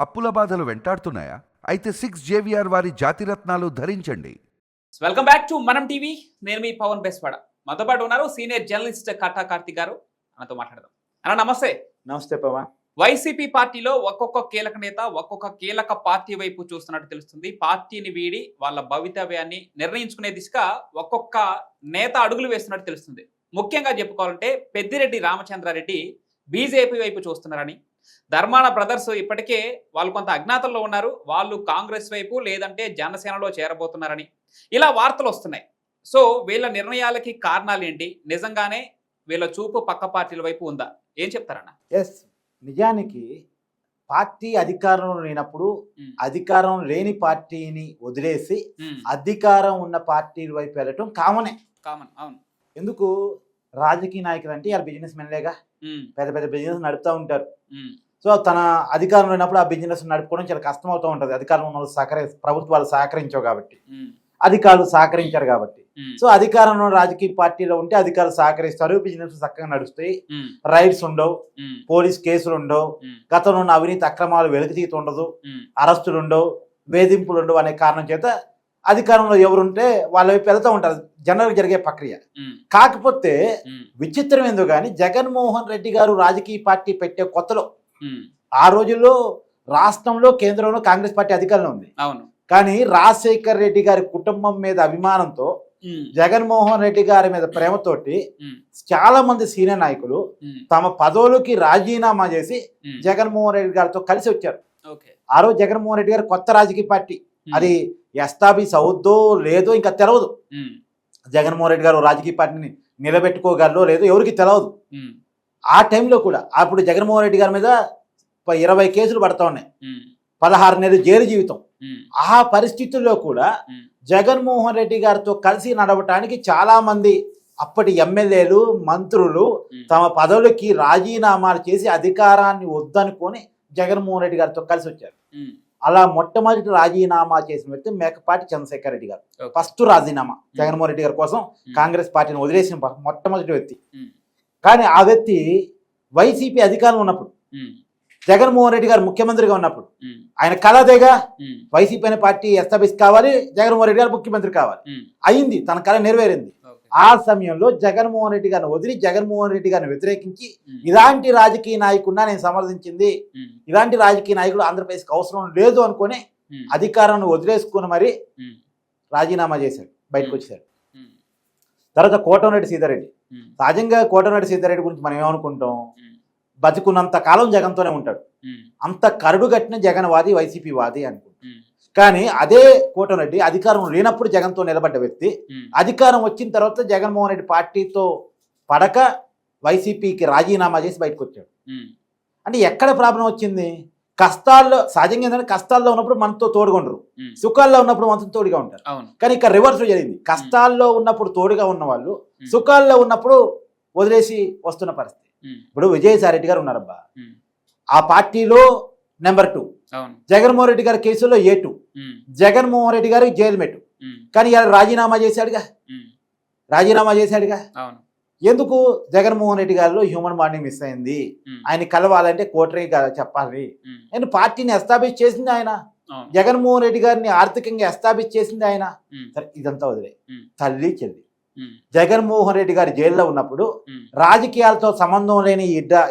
అప్పుల బాధలు వెంటాడుతున్నాయా? అయితే 6 JVR వారి జాతిరత్నాలు ధరించండి. వెల్కమ్ బ్యాక్ టు మనం టీవీ. నేను మీ పవన్ బెస్వాడ. మనతో పాటు ఉన్నారు సీనియర్ జర్నలిస్ట్ కట్టా కార్తిక్ గారు. మనతో మాట్లాడదాం. అన్న నమస్తే. నమస్తే పవన్. వైసీపీ పార్టీలో ఒక్కొక్క కీలక నేత ఒక్కొక్క కీలక పార్టీ వైపు చూస్తున్నట్టు తెలుస్తుంది. పార్టీని వీడి వాళ్ళ భవితవ్యాన్ని నిర్ణయించుకునే దిశగా ఒక్కొక్క నేత అడుగులు వేస్తున్నట్టు తెలుస్తుంది. ముఖ్యంగా చెప్పుకోవాలంటే పెద్దిరెడ్డి రామచంద్రారెడ్డి బీజేపీ వైపు చూస్తున్నారని, ధర్మాన బ్రదర్స్ ఇప్పటికే వాళ్ళు కొంత అజ్ఞాతంలో ఉన్నారు, వాళ్ళు కాంగ్రెస్ వైపు లేదంటే జనసేనలో చేరబోతున్నారని ఇలా వార్తలు వస్తున్నాయి. సో వీళ్ళ నిర్ణయాలకి కారణాలు ఏంటి? నిజంగానే వీళ్ళ చూపు పక్క పార్టీల వైపు ఉందా? ఏం చెప్తారన్న? ఎస్, నిజానికి పార్టీ అధికారంలో లేనప్పుడు అధికారం లేని పార్టీని వదిలేసి అధికారం ఉన్న పార్టీల వైపు వెళ్ళటం కామన్. అవును. ఎందుకు? రాజకీయ నాయకులు అంటే ఇలా బిజినెస్ మెన్లేగా, పెద్ద పెద్ద బిజినెస్ నడుపుతూ ఉంటారు. సో తన అధికారం లేనప్పుడు ఆ బిజినెస్ నడుపుకోవడం చాలా కష్టం అవుతూ ఉంటుంది. అధికారం ఉన్న వాళ్ళు ప్రభుత్వాలు సహకరించవు కాబట్టి, అధికారులు సహకరించారు కాబట్టి. సో అధికారంలో రాజకీయ పార్టీలో ఉంటే అధికారులు సహకరిస్తారు, బిజినెస్ చక్కగా నడుస్తాయి, రైడ్స్ ఉండవు, పోలీస్ కేసులు ఉండవు, గతంలో ఉన్న అవినీతి అక్రమాలు వెలికితీత ఉండదు, అరెస్టులు ఉండవు, వేధింపులు ఉండవు అనే కారణం చేత అధికారంలో ఎవరుంటే వాళ్ళ వైపు వెళ్తూ ఉంటారు. జనరల్గా జరిగే ప్రక్రియ. కాకపోతే విచిత్రం ఎందుకు కానీ జగన్మోహన్ రెడ్డి గారు రాజకీయ పార్టీ పెట్టే కొత్తలో ఆ రోజుల్లో రాష్ట్రంలో కేంద్రంలో కాంగ్రెస్ పార్టీ అధికారంలో ఉంది. కానీ రాజశేఖర్ రెడ్డి గారి కుటుంబం మీద అభిమానంతో, జగన్మోహన్ రెడ్డి గారి మీద ప్రేమతోటి చాలా మంది సీనియర్ నాయకులు తమ పదవులకి రాజీనామా చేసి జగన్మోహన్ రెడ్డి గారితో కలిసి వచ్చారు. ఆ రోజు జగన్మోహన్ రెడ్డి గారు కొత్త రాజకీయ పార్టీ, అది ఎస్టాబ్లిష్ అవుద్దో లేదో ఇంకా తెలియదు. జగన్మోహన్ రెడ్డి గారు రాజకీయ పార్టీని నిలబెట్టుకోగలరో లేదో ఎవరికి తెలియదు. ఆ టైంలో కూడా అప్పుడు జగన్మోహన్ రెడ్డి గారి మీద 20 కేసులు పడతా ఉన్నాయి, 16 నెలలు జైలు జీవితం. ఆ పరిస్థితుల్లో కూడా జగన్మోహన్ రెడ్డి గారితో కలిసి నడవటానికి చాలా మంది అప్పటి ఎమ్మెల్యేలు, మంత్రులు తమ పదవులకి రాజీనామాలు చేసి అధికారాన్ని వద్దనుకొని జగన్మోహన్ రెడ్డి గారితో కలిసి వచ్చారు. అలా మొట్టమొదటి రాజీనామా చేసిన వ్యక్తి మేకపాటి చంద్రశేఖర్ రెడ్డి గారు. ఫస్ట్ రాజీనామా జగన్మోహన్ రెడ్డి గారి కోసం కాంగ్రెస్ పార్టీని వదిలేసిన మొట్టమొదటి వ్యక్తి. కానీ ఆ వ్యక్తి వైసీపీ అధికారంలో ఉన్నప్పుడు, జగన్మోహన్ రెడ్డి గారు ముఖ్యమంత్రిగా ఉన్నప్పుడు ఆయన కలదేగా వైసీపీ అనే పార్టీ ఎస్టాబ్లిష్ కావాలి, జగన్మోహన్ రెడ్డి గారు ముఖ్యమంత్రి కావాలి. అయింది, తన కళ నెరవేరింది. ఆ సమయంలో జగన్మోహన్ రెడ్డి గారిని వదిలి జగన్మోహన్ రెడ్డి గారిని వ్యతిరేకించి ఇలాంటి రాజకీయ నాయకుడిని నేను సమర్థించింది, ఇలాంటి రాజకీయ నాయకుడు ఆంధ్రప్రదేశ్కి అవసరం లేదు అనుకుని అధికారాన్ని వదిలేసుకుని మరి రాజీనామా చేశాడు, బయటకు వచ్చాడు. తర్వాత కోటమిరెడ్డి సీతారెడ్డి. సహజంగా కోటమిరెడ్డి సీతారెడ్డి గురించి మనం ఏమనుకుంటాం, బతుకున్నంత కాలం జగన్తోనే ఉంటాడు, అంత కరడు కట్టిన జగన్వాది, వైసీపీ వాది అనుకుంటాం. కానీ అదే కోటమిరెడ్డి అధికారం లేనప్పుడు జగన్తో నిలబడ్డ వ్యక్తి, అధికారం వచ్చిన తర్వాత జగన్మోహన్ రెడ్డి పార్టీతో పడక వైసీపీకి రాజీనామా చేసి బయటకు వచ్చాడు. అంటే ఎక్కడ ప్రాబ్లం వచ్చింది? కష్టాల్లో, సహజంగా ఏంటంటే కష్టాల్లో ఉన్నప్పుడు మనతో తోడుగా ఉండరు, సుఖాల్లో ఉన్నప్పుడు మనతో తోడుగా ఉంటారు. కానీ ఇక్కడ రివర్స్ జరిగింది. కష్టాల్లో ఉన్నప్పుడు తోడుగా ఉన్న వాళ్ళు సుఖాల్లో ఉన్నప్పుడు వదిలేసి వస్తున్న పరిస్థితి. ఇప్పుడు విజయసాయి రెడ్డి గారు ఉన్నారబ్బా, ఆ పార్టీలో నెంబర్ 2, జగన్మోహన్ రెడ్డి గారి కేసులో A2, జగన్మోహన్ రెడ్డి గారికి జైలు మెట్టు. కానీ ఇలా రాజీనామా చేశాడుగా. ఎందుకు? జగన్మోహన్ రెడ్డి గారిలో హ్యూమన్ బాండింగ్ మిస్ అయింది, ఆయన కలవాలంటే కోటరీ చెప్పాలి. నేను పార్టీని ఎస్టాబ్లిష్ చేసింది ఆయన, జగన్మోహన్ రెడ్డి గారిని ఆర్థికంగా ఎస్టాబ్లిష్ చేసింది ఆయన. సరే, ఇదంతా వదిలే. తల్లి చెల్లి జగన్మోహన్ రెడ్డి గారి జైల్లో ఉన్నప్పుడు రాజకీయాలతో సంబంధం లేని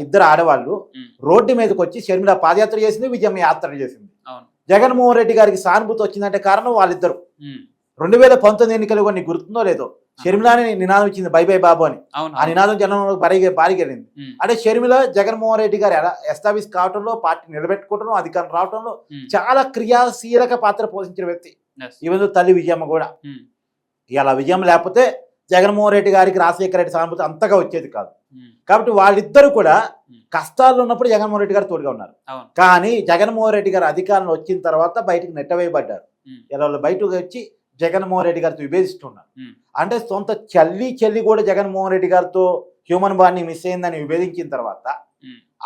ఇద్దరు ఆడవాళ్ళు రోడ్డు మీదకి వచ్చి షర్మిల పాదయాత్ర చేసింది, విజయం యాత్ర చేసింది. జగన్మోహన్ రెడ్డి గారికి సానుభూతి వచ్చిందంటే కారణం వాళ్ళిద్దరు. 2019 ఎన్నికలు కొన్ని గుర్తుందో లేదో, షర్మిలాని నినాదం ఇచ్చింది బై బై బాబు అని. ఆ నినాదం జనంలో భారీగెళ్ళింది. అంటే షర్మిల జగన్మోహన్ రెడ్డి గారు ఎస్టాబ్లిష్ కావడంలో, పార్టీ నిలబెట్టుకోవడంలో, అధికారం రావడంలో చాలా క్రియాశీలక పాత్ర పోషించిన వ్యక్తి. ఈవెన్ తల్లి విజయమ్మ కూడా. ఇలా విజయం లేకపోతే జగన్మోహన్ రెడ్డి గారికి రాజశేఖర రెడ్డి సానుభూతి అంతగా వచ్చేది కాదు. కాబట్టి వాళ్ళిద్దరూ కూడా కష్టాల్లో ఉన్నప్పుడు జగన్మోహన్ రెడ్డి గారు తోడుగా ఉన్నారు. కానీ జగన్మోహన్ రెడ్డి గారు అధికారంలో వచ్చిన తర్వాత బయటకు నెట్టవేయబడ్డారు. ఇలా బయటకు వచ్చి జగన్మోహన్ రెడ్డి గారితో విభేదిస్తున్నారు. అంటే సొంత చెల్లి కూడా జగన్మోహన్ రెడ్డి గారితో హ్యూమన్ బాండింగ్ మిస్ అయిందని విభేదించిన తర్వాత,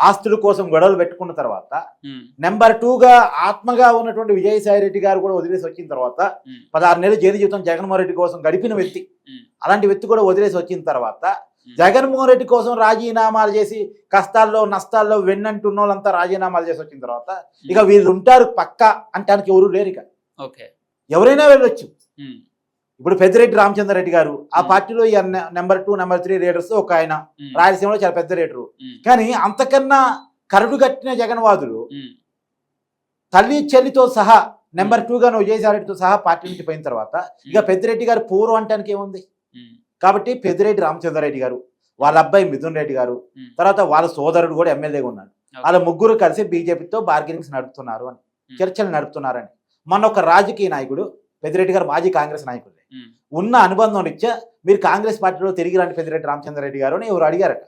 ఆస్తుల కోసం గొడవలు పెట్టుకున్న తర్వాత, నెంబర్ 2గా ఆత్మగా ఉన్నటువంటి విజయసాయి రెడ్డి గారు కూడా వదిలేసి వచ్చిన తర్వాత, 16 నెలలు జైలు జీవితం జగన్మోహన్ రెడ్డి కోసం గడిపిన వ్యక్తి, అలాంటి వ్యక్తి కూడా వదిలేసి వచ్చిన తర్వాత జగన్మోహన్ రెడ్డి కోసం రాజీనామాలు చేసి కష్టాల్లో నష్టాల్లో వెన్నంటున్న వాళ్ళంతా రాజీనామాలు చేసి వచ్చిన తర్వాత ఇక వీళ్ళు ఉంటారు పక్క అంటానికి ఎవరు లేరు. ఇక ఓకే ఎవరైనా వెళ్ళొచ్చు. ఇప్పుడు పెద్దిరెడ్డి రామచంద్రరెడ్డి గారు ఆ పార్టీలో నెంబర్ 2 నెంబర్ 3 లీడర్స్ ఒక ఆయన, రాయలసీమలో చాలా పెద్ద లీడరు. కానీ అంతకన్నా కరడు కట్టిన జగన్వాదులు తల్లి చెల్లితో సహా నెంబర్ 2గా విజయసాయిరెడ్డితో సహా పార్టీ నుంచి పోయిన తర్వాత ఇక పెద్దిరెడ్డి గారు పూర్వం అంటానికి ఏముంది. కాబట్టి పెద్దిరెడ్డి రామచంద్రరెడ్డి గారు, వాళ్ళ అబ్బాయి మిథున్ రెడ్డి గారు, తర్వాత వాళ్ళ సోదరుడు కూడా ఎమ్మెల్యేగా ఉన్నాడు. వాళ్ళ ముగ్గురు కలిసి బీజేపీతో బార్గెనింగ్స్ నడుపుతున్నారు అని, చర్చలు నడుపుతున్నారని మొన్న ఒక రాజకీయ నాయకుడు, పెద్దిరెడ్డి గారు మాజీ కాంగ్రెస్ నాయకుడు, ఉన్న అనుబంధం రీత్యా మీరు కాంగ్రెస్ పార్టీలో తిరిగి రండి పెద్దిరెడ్డి రామచంద్రరెడ్డి గారు అని ఎవరు అడిగారట.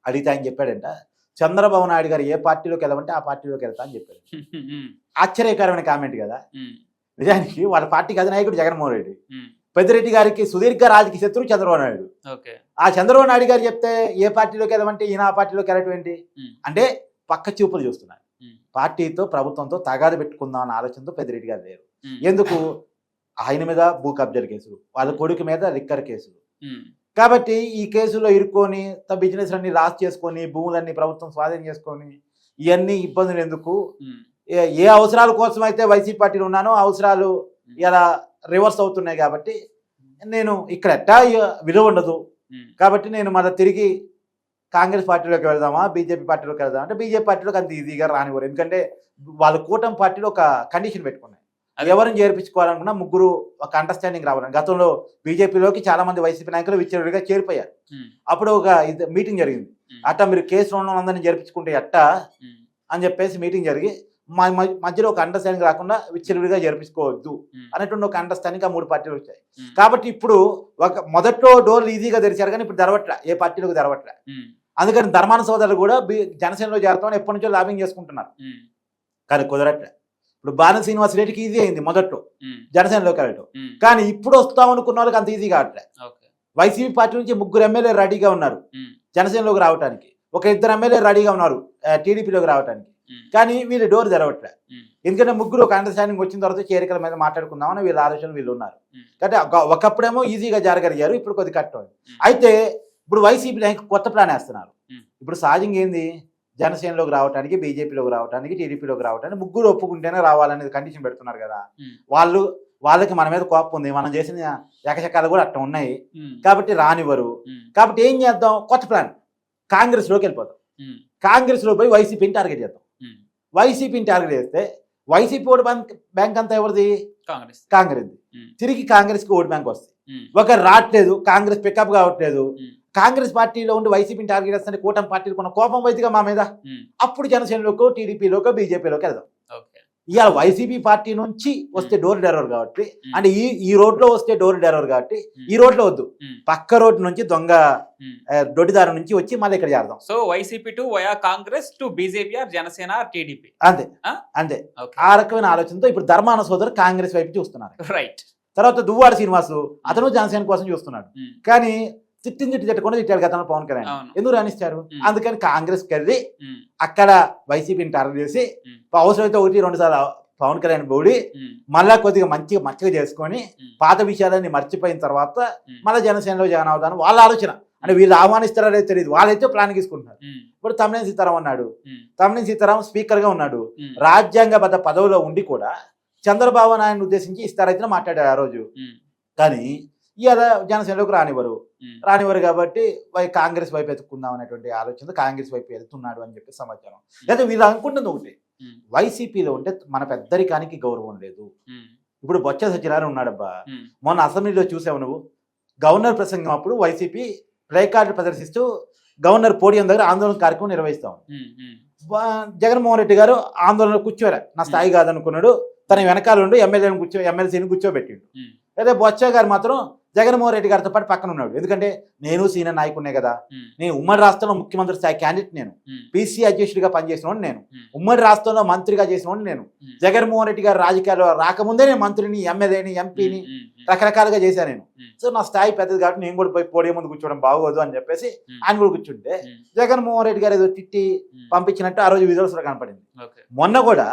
అడిగితే ఆయన చెప్పాడంట, చంద్రబాబు నాయుడు గారు ఏ పార్టీలోకి వెళ్ళమంటే ఆ పార్టీలోకి వెళ్తా అని చెప్పాడు. ఆశ్చర్యకరమైన కామెంట్ కదా. నిజానికి వాళ్ళ పార్టీకి అధినాయకుడు జగన్మోహన్ రెడ్డి, పెద్దిరెడ్డి గారికి సుదీర్ఘ రాజకీయ శత్రువు చంద్రబాబు నాయుడు. ఆ చంద్రబాబు నాయుడు గారు చెప్తే ఏ పార్టీలోకి వెళ్ళమంటే ఈయన ఆ పార్టీలోకి వెళ్ళటం ఏంటి అంటే పక్క చూపులు చూస్తున్నారు. పార్టీతో ప్రభుత్వంతో తగాదు పెట్టుకుందాం అన్న ఆలోచనతో పెద్దిరెడ్డి గారు లేరు. ఎందుకు? ఆయన మీద భూ కబ్జాల కేసులు, వాళ్ళ కొడుకు మీద లిక్కర్ కేసులు. కాబట్టి ఈ కేసులో ఇరుక్కొని తమ బిజినెస్ అన్ని లాస్ చేసుకొని భూములన్నీ ప్రభుత్వం స్వాధీనం చేసుకొని ఇవన్నీ ఇబ్బందులు ఎందుకు? ఏ అవసరాల కోసం అయితే వైసీపీ పార్టీలో ఉన్నానో అవసరాలు ఇలా రివర్స్ అవుతున్నాయి. కాబట్టి నేను ఇక్కడ ఎట్టా విలువ ఉండదు. కాబట్టి నేను మళ్ళీ తిరిగి కాంగ్రెస్ పార్టీలోకి వెళ్దామా బీజేపీ పార్టీలోకి వెళ్దామా అంటే బీజేపీ పార్టీలోకి అంత ఈజీగా రానివ్వరు. ఎందుకంటే వాళ్ళ కూటమి పార్టీలో ఒక కండిషన్ పెట్టుకున్నాయి, ఎవరిని చేర్పించుకోవాలనుకున్నా ముగ్గురు ఒక అండర్స్టాండింగ్ రావాలని. గతంలో బీజేపీలోకి చాలా మంది వైసీపీ నాయకులు విచ్చలవిడిగా చేరిపోయారు. అప్పుడు ఒక మీటింగ్ జరిగింది, అట్టా మీరు కేసులో ఉన్న అందరినీ చేర్పించుకుంటే ఎట్టా అని చెప్పేసి మీటింగ్ జరిగి మధ్యలో ఒక అండర్స్టాండింగ్ రాకుండా విచ్చలవిడిగా చేర్పించుకోవద్దు అనేటువంటి ఒక అండర్స్టాండింగ్ ఆ 3 పార్టీలు వచ్చాయి. కాబట్టి ఇప్పుడు ఒక మొదట్లో డోర్లు ఈజీగా తెరిచారు కానీ ఇప్పుడు తెరవట్లే, ఏ పార్టీలకు తెరవట్లే. అందుకని ధర్మాన సోదరులు కూడా జనసేనలో చేరతామని ఎప్పటి నుంచో లాబింగ్ చేసుకుంటున్నారు, కానీ కుదరట్లే. ఇప్పుడు బాణ శ్రీనివాస్ రెడ్డికి ఈజీ అయింది మొదట్లో జనసేనలోకి వెళ్ళటం, కానీ ఇప్పుడు వస్తాం అనుకున్న వాళ్ళకి అంత ఈజీ కావట్లే. వైసీపీ పార్టీ నుంచి 3 ఎమ్మెల్యేలు రెడీగా ఉన్నారు జనసేనలోకి రావడానికి, ఒక 2 ఎమ్మెల్యేలు రెడీగా ఉన్నారు టీడీపీలోకి రావడానికి, కానీ వీళ్ళు డోర్ తెరవట్లే. ఎందుకంటే ముగ్గురు ఒక అండర్స్టాండింగ్ వచ్చిన తర్వాత చేరికల మీద మాట్లాడుకుందామని వీళ్ళ ఆలోచనలు వీళ్ళు ఉన్నారు. కాబట్టి ఒకప్పుడేమో ఈజీగా జరగలిగారు, ఇప్పుడు కొద్ది కట్టం. అయితే ఇప్పుడు వైసీపీ కొత్త ప్లాన్ వేస్తున్నారు. ఇప్పుడు సహజంగా ఏంది, జనసేనలోకి రావడానికి, బీజేపీలోకి రావడానికి, టీడీపీలోకి రావడానికి ముగ్గురు ఒప్పుకుంటేనే రావాలనేది కండిషన్ పెడుతున్నారు కదా. వాళ్ళకి మన మీద కోపం ఉంది, మనం చేసిన ఏకచక్రాలు కూడా అట్లా ఉన్నాయి కాబట్టి రానివ్వరు. కాబట్టి ఏం చేద్దాం, కొత్త ప్లాన్, కాంగ్రెస్లోకి వెళ్ళిపోతాం. కాంగ్రెస్లో పోయి వైసీపీని టార్గెట్ చేద్దాం. వైసీపీని టార్గెట్ చేస్తే వైసీపీ ఓటు బ్యాంక్ అంతా ఎవరిది? కాంగ్రెస్. తిరిగి కాంగ్రెస్కి ఓటు బ్యాంక్ వస్తుంది. ఒకరు రావట్లేదు, కాంగ్రెస్ పికప్ కావట్లేదు, కాంగ్రెస్ పార్టీలో ఉండి వైసీపీని టార్గెట్ చేస్తే కూటమి పార్టీలు కొన్న కోపం వైద్యుగా మా మీద, అప్పుడు జనసేనలోకో టీడీపీలోకో బీజేపీలోకి వెళ్దాం. ఇవాళ వైసీపీ పార్టీ నుంచి వస్తే డోర్ డెరర్ కాబట్టి, అంటే ఈ రోడ్లో వస్తే డోర్ డెరర్ కాబట్టి ఈ రోడ్లో వద్దు, పక్క రోడ్ నుంచి దొంగ దొడ్డిదారు నుంచి వచ్చి మళ్ళీ ఇక్కడ చేద్దాం. So YCP to via Congress to BJP or Janasena TDP, అంతే అంతే. ఆ రకమైన ఆలోచనతో ఇప్పుడు ధర్మాన సోదరు కాంగ్రెస్ వైపు చూస్తున్నారు. రైట్. తర్వాత దువ్వాడ శ్రీనివాసు అతను జనసేన కోసం చూస్తున్నాడు, కానీ తిట్టకుండా తిట్టాడు గతంలో పవన్ కళ్యాణ్, ఎందుకు రాణిస్తారు? అందుకని కాంగ్రెస్కి వెళ్ళి అక్కడ వైసీపీని టార్గెట్ చేసి అవసరమైతే 1-2 సార్లు పవన్ కళ్యాణ్ బోడి మళ్ళా కొద్దిగా మచ్చిగా చేసుకొని పాత విషయాలన్నీ మర్చిపోయిన తర్వాత మళ్ళీ జనసేనలో జాయిన్ అవుతాను వాళ్ళ ఆలోచన. అంటే వీళ్ళు ఆహ్వానిస్తారో తెలియదు, వాళ్ళైతే ప్లాన్ తీసుకుంటున్నారు. ఇప్పుడు తమ్మినేని సీతారాం అన్నాడు, తమ్మినేని సీతారాం స్పీకర్ గా ఉన్నాడు, రాజ్యాంగబద్ధ పదవిలో ఉండి కూడా చంద్రబాబు నాయుడు ఉద్దేశించి ఇస్తారైతే మాట్లాడారు ఆ రోజు. కానీ ఇవాళ జనసేనలోకి రానివ్వరు కాబట్టి కాంగ్రెస్ వైపు ఎత్తుకుందాం అనేటువంటి ఆలోచనతో కాంగ్రెస్ వైపు వెళ్తున్నాడు అని చెప్పి సమాచారం. అయితే వీళ్ళు అనుకుంటుంది ఒకటి, వైసీపీలో ఉంటే మన పెద్దరికానికి గౌరవం లేదు. ఇప్పుడు బొత్స సత్యనారాయణ ఉన్నాడబ్బా, మొన్న అసెంబ్లీలో చూసావు నువ్వు, గవర్నర్ ప్రసంగం అప్పుడు వైసీపీ ప్లే కార్డు ప్రదర్శిస్తూ గవర్నర్ పోడియం దగ్గర ఆందోళన కార్యక్రమం నిర్వహిస్తాం. జగన్మోహన్ రెడ్డి గారు ఆందోళనలో కూర్చోరా, నా స్థాయి కాదనుకున్నాడు, తన వెనకాల ఉండి ఎమ్మెల్సీని కూర్చోబెట్టిండు. అదే బొత్స గారు మాత్రం జగన్మోహన్ రెడ్డి గారితో పాటు పక్కన ఉన్నాడు. ఎందుకంటే నేను సీనియర్ నాయకుడినే కదా, నేను ఉమ్మడి రాష్ట్రంలో ముఖ్యమంత్రి స్థాయి క్యాండిడేట్, నేను పీసీ అధ్యక్షుడిగా పనిచేసిన నేను, ఉమ్మడి రాష్ట్రంలో మంత్రిగా చేసిన నేను, జగన్మోహన్ రెడ్డి గారు రాజకీయాల్లో రాకముందే నేను మంత్రిని, ఎమ్మెల్యేని, ఎంపీని రకరకాలుగా చేశాను నేను. సో నా స్థాయి పెద్దది కాబట్టి నేను కూడా పోయి పోడియం ముందు కూర్చోవడం బాగోదు అని చెప్పేసి ఆయన కూడా కూర్చుంటే జగన్మోహన్ రెడ్డి గారు ఏదో తిట్టి పంపించినట్టు ఆ రోజు విజువల్స్ లో కనపడింది. మొన్న కూడా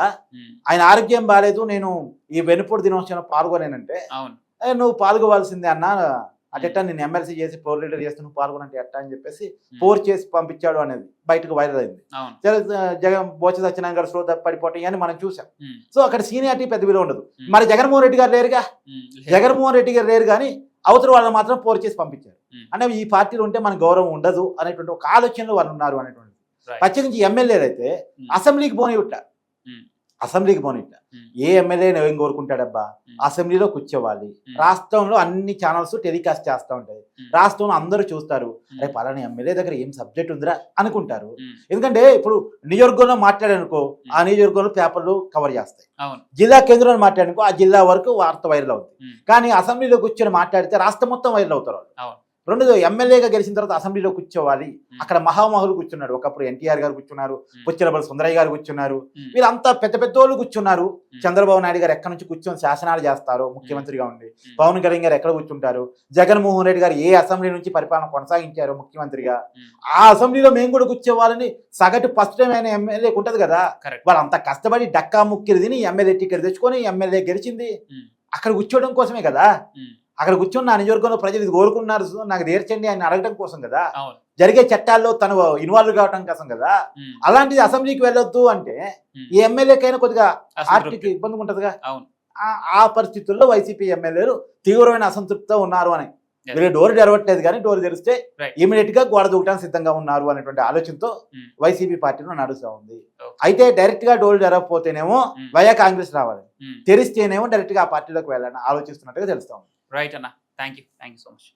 ఆయన ఆరోగ్యం బాగాలేదు, నేను ఈ వెనుపోటు దినోత్సవం పాల్గొనేనంటే నువ్వు పాల్గొవాల్సిందే అన్న, అట్టెట్టా నేను ఎమ్మెల్సీ చేసి పోర్ లీడర్ చేస్తూ నువ్వు పాల్గొనంటే ఎట్టా అని చెప్పేసి పోర్ చేసి పంపించాడు అనేది బయటకు వైరల్ అయింది. జగన్ బోచ సత్యనారాయణ గారు స్లో పడిపోవటం అని మనం చూసాం. సో అక్కడ సీనియారిటీ పెద్ద విలువ ఉండదు. మరి జగన్మోహన్ రెడ్డి గారు లేరుగా, జగన్మోహన్ రెడ్డి గారు లేరు కానీ అవతల వాళ్ళు మాత్రం పోర్ చేసి పంపించారు. అంటే ఈ పార్టీలో ఉంటే మన గౌరవం ఉండదు అనేటువంటి ఒక ఆలోచనలో వాళ్ళు ఉన్నారు అనేటువంటి. ప్రత్యేకించి ఎమ్మెల్యేలు అయితే అసెంబ్లీకి పోనివిట్ట, అసెంబ్లీకి పోనిట్ట. ఏ ఎమ్మెల్యే ఏం కోరుకుంటాడబ్బా, అసెంబ్లీలో కూర్చోవాలి. రాష్ట్రంలో అన్ని ఛానల్స్ టెలికాస్ట్ చేస్తూ ఉంటాయి, రాష్ట్రంలో అందరూ చూస్తారు. రేపు అలానే ఎమ్మెల్యే దగ్గర ఏం సబ్జెక్ట్ ఉందిరా అనుకుంటారు. ఎందుకంటే ఇప్పుడు నియోజకవర్గంలో మాట్లాడానుకో ఆ నియోజకవర్గంలో పేపర్లు కవర్ చేస్తాయి, జిల్లా కేంద్రంలో మాట్లాడానుకో ఆ జిల్లా వరకు వార్త వైరల్ అవుతుంది. కానీ అసెంబ్లీలో కూర్చొని మాట్లాడితే రాష్ట్రం మొత్తం వైరల్ అవుతారు. రెండోది ఎమ్మెల్యేగా గెలిచిన తర్వాత అసెంబ్లీలో కూర్చోవాలి. అక్కడ మహామహులు కూర్చున్నారు. ఒకప్పుడు ఎన్టీఆర్ గారు కూర్చున్నారు, పుచ్చలపల్లి సుందరయ్య గారు కూర్చున్నారు, వీళ్ళంతా పెద్ద పెద్ద వాళ్ళు కూర్చున్నారు. చంద్రబాబు నాయుడు గారు ఎక్కడి నుంచి కూర్చొని శాసనాలు చేస్తారు ముఖ్యమంత్రిగా ఉండి, పవన్ కళ్యాణ్ గారు ఎక్కడ కూర్చుంటారు, జగన్మోహన్ రెడ్డి గారు ఏ అసెంబ్లీ నుంచి పరిపాలన కొనసాగించారు ముఖ్యమంత్రిగా, ఆ అసెంబ్లీలో మేము కూడా కూర్చోవాలని సగటు ఫస్ట్ టైం అయిన ఎమ్మెల్యేకి ఉంటది కదా. వాళ్ళు అంత కష్టపడి డక్కా ముక్కిరి తిని ఎమ్మెల్యే టికెట్ తెచ్చుకొని ఎమ్మెల్యే గెలిచింది అక్కడ కూర్చోవడం కోసమే కదా. అక్కడ కూర్చొని నా నియోజకవర్గంలో ప్రజలు ఇది కోరుకున్నారు నాకు తీర్చండి అని అడగడం కోసం కదా, జరిగే చట్టాల్లో తను ఇన్వాల్వ్ కావడం కోసం కదా. అలాంటిది అసెంబ్లీకి వెళ్ళొద్దు అంటే ఈ ఎమ్మెల్యేకైనా కొద్దిగా పార్టీకి ఇబ్బంది ఉంటదిగా. ఆ పరిస్థితుల్లో వైసీపీ ఎమ్మెల్యేలు తీవ్రమైన అసంతృప్తితో ఉన్నారు అని. వీళ్ళు డోర్ తెరవట్లేదు కానీ డోర్ తెరిస్తే ఇమీడియట్ గా గోడ దూకడానికి సిద్ధంగా ఉన్నారు అనేటువంటి ఆలోచనతో వైసీపీ పార్టీలో నడుస్తూ ఉంది. అయితే డైరెక్ట్ గా డోర్ తెరవకపోతేనేమో వైఎస్ కాంగ్రెస్ రావాలి, తెరిస్తేనేమో డైరెక్ట్ గా ఆ పార్టీలోకి వెళ్ళాలని ఆలోచిస్తున్నట్టుగా తెలుస్తా ఉంది. రైట్ అన్న, థ్యాంక్ యూ సో మచ్.